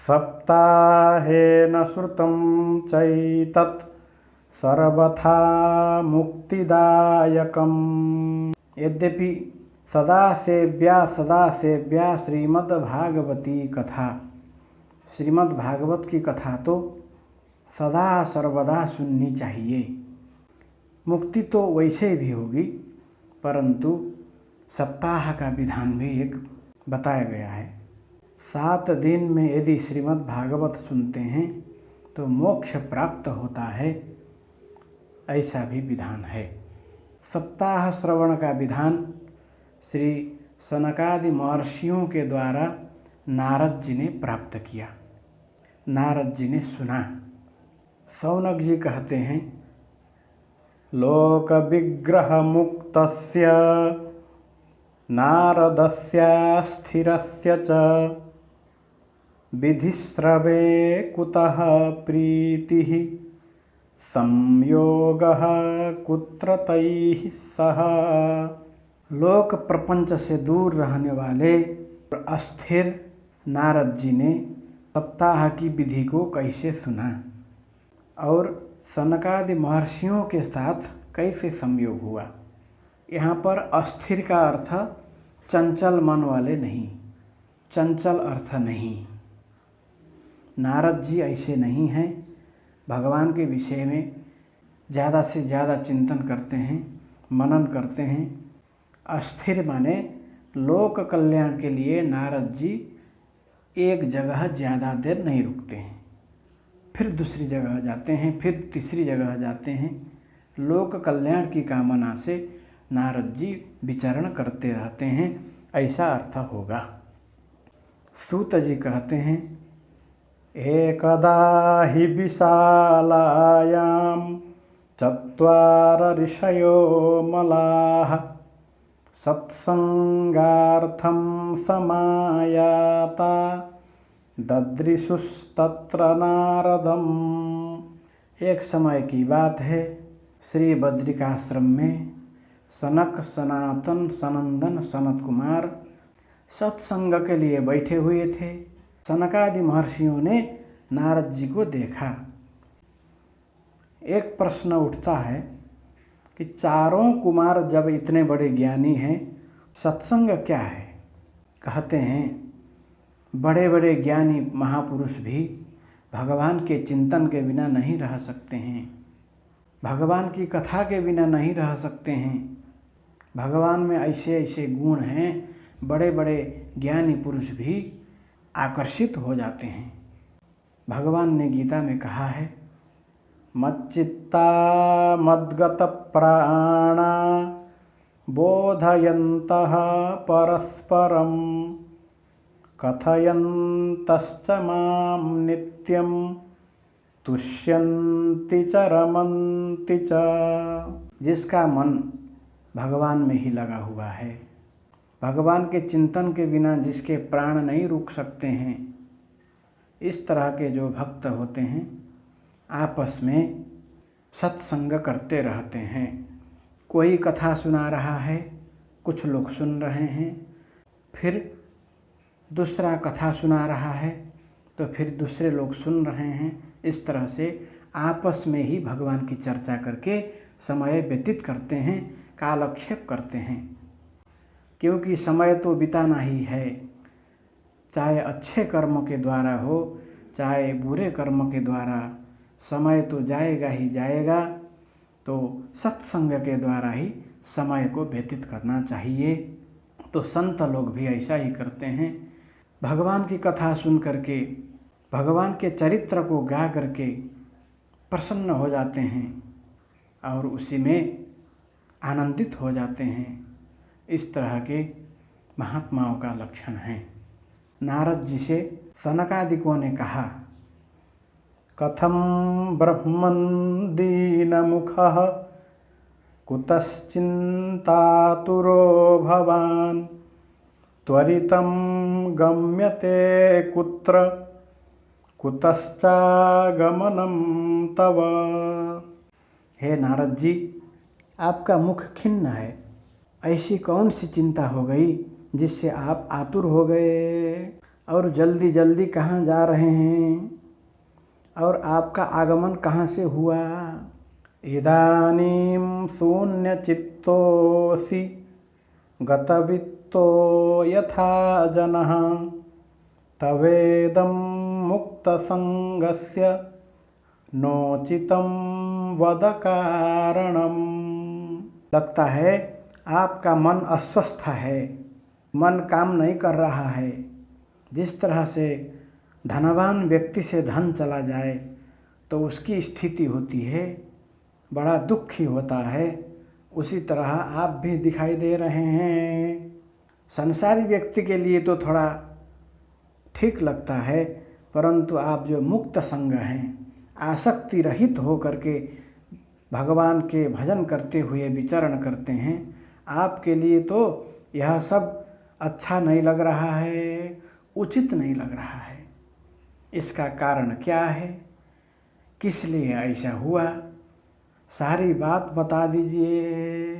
सप्ताहेन श्रुतं चैतत् सर्वथा मुक्तिदायकम्। यद्यपि सदा सेव्या श्रीमद्भागवती कथा, श्रीमद्भागवत की कथा तो सदा सर्वदा सुननी चाहिए। मुक्ति तो वैसे भी होगी, परंतु सप्ताह का विधान भी एक बताया गया है। 7 दिन में यदि श्रीमद् भागवत सुनते हैं तो मोक्ष प्राप्त होता है, ऐसा भी विधान है। सप्ताह श्रवण का विधान श्री सनकादि महर्षियों के द्वारा नारद जी ने प्राप्त किया, नारद जी ने सुना। सौनक जी कहते हैं, लोक विग्रह मुक्तस्य नारदस्य स्थिरस्य च विधिश्रवे कुतः प्रीतिः संयोगः कुत्र तैः सह। लोक प्रपंच से दूर रहने वाले अस्थिर नारद जी ने सप्ताह की विधि को कैसे सुना और सनकादि महर्षियों के साथ कैसे संयोग हुआ। यहाँ पर अस्थिर का अर्थ चंचल मन वाले नहीं, चंचल अर्थ नहीं। नारद जी ऐसे नहीं हैं, भगवान के विषय में ज़्यादा से ज़्यादा चिंतन करते हैं, मनन करते हैं। अस्थिर माने लोक कल्याण के लिए नारद जी एक जगह ज़्यादा देर नहीं रुकते हैं, फिर दूसरी जगह जाते हैं, फिर तीसरी जगह जाते हैं। लोक कल्याण की कामना से नारद जी विचरण करते रहते हैं, ऐसा अर्थ होगा। सूत जी कहते हैं, एकदा हि विशालायां 4 ऋषयो मलाः सत्संगार्थं समायाता ददृशुस्तत्र नारदम्। एक समय की बात है, श्री बद्रिकाश्रम में सनक सनातन सनंदन सनत कुमार सत्संग के लिए बैठे हुए थे। सनकादि महर्षियों ने नारद जी को देखा। एक प्रश्न उठता है कि चारों कुमार जब इतने बड़े ज्ञानी हैं, सत्संग क्या है। कहते हैं, बड़े बड़े ज्ञानी महापुरुष भी भगवान के चिंतन के बिना नहीं रह सकते हैं, भगवान की कथा के बिना नहीं रह सकते हैं। भगवान में ऐसे ऐसे गुण हैं, बड़े बड़े ज्ञानी पुरुष भी आकर्षित हो जाते हैं। भगवान ने गीता में कहा है, मच्चित्ता मद्गत प्राणा बोधयन्तः परस्परं कथयन्तश्च मां नित्यं तुष्यन्ति च रमन्ति च। जिसका मन भगवान में ही लगा हुआ है, भगवान के चिंतन के बिना जिसके प्राण नहीं रुक सकते हैं, इस तरह के जो भक्त होते हैं आपस में सत्संग करते रहते हैं। कोई कथा सुना रहा है, कुछ लोग सुन रहे हैं, फिर दूसरा कथा सुना रहा है तो फिर दूसरे लोग सुन रहे हैं। इस तरह से आपस में ही भगवान की चर्चा करके समय व्यतीत करते हैं, कालक्षेप करते हैं। क्योंकि समय तो बिताना ही है, चाहे अच्छे कर्म के द्वारा हो चाहे बुरे कर्म के द्वारा, समय तो जाएगा ही जाएगा। तो सत्संग के द्वारा ही समय को व्यतीत करना चाहिए। तो संत लोग भी ऐसा ही करते हैं, भगवान की कथा सुन करके, भगवान के चरित्र को गा करके प्रसन्न हो जाते हैं और उसी में आनंदित हो जाते हैं। इस तरह के महात्माओं का लक्षण है। नारद जी से सनकादिकों ने कहा, कथम ब्रह्मन् दीनमुखः कुतश्चिन्तातुरो भवान् त्वरितं गम्यते कुत्र कुतश्चागमनं तव। हे नारद जी, आपका मुख खिन्न है, ऐसी कौन सी चिंता हो गई जिससे आप आतुर हो गए। और जल्दी जल्दी कहाँ जा रहे हैं और आपका आगमन कहाँ से हुआ। इदानीं शून्यचित्तोऽसि गतवित्तो यथा जनः तवेदं मुक्तसंगस्य नोचितं वद कारणम। लगता है आपका मन अस्वस्थ है, मन काम नहीं कर रहा है। जिस तरह से धनवान व्यक्ति से धन चला जाए तो उसकी स्थिति होती है, बड़ा दुखी होता है, उसी तरह आप भी दिखाई दे रहे हैं। संसारी व्यक्ति के लिए तो थोड़ा ठीक लगता है, परंतु आप जो मुक्त संग हैं, आसक्ति रहित हो करके भगवान के भजन करते हुए विचरण करते हैं, आपके लिए तो यह सब अच्छा नहीं लग रहा है, उचित नहीं लग रहा है। इसका कारण क्या है, किस लिए ऐसा हुआ, सारी बात बता दीजिए।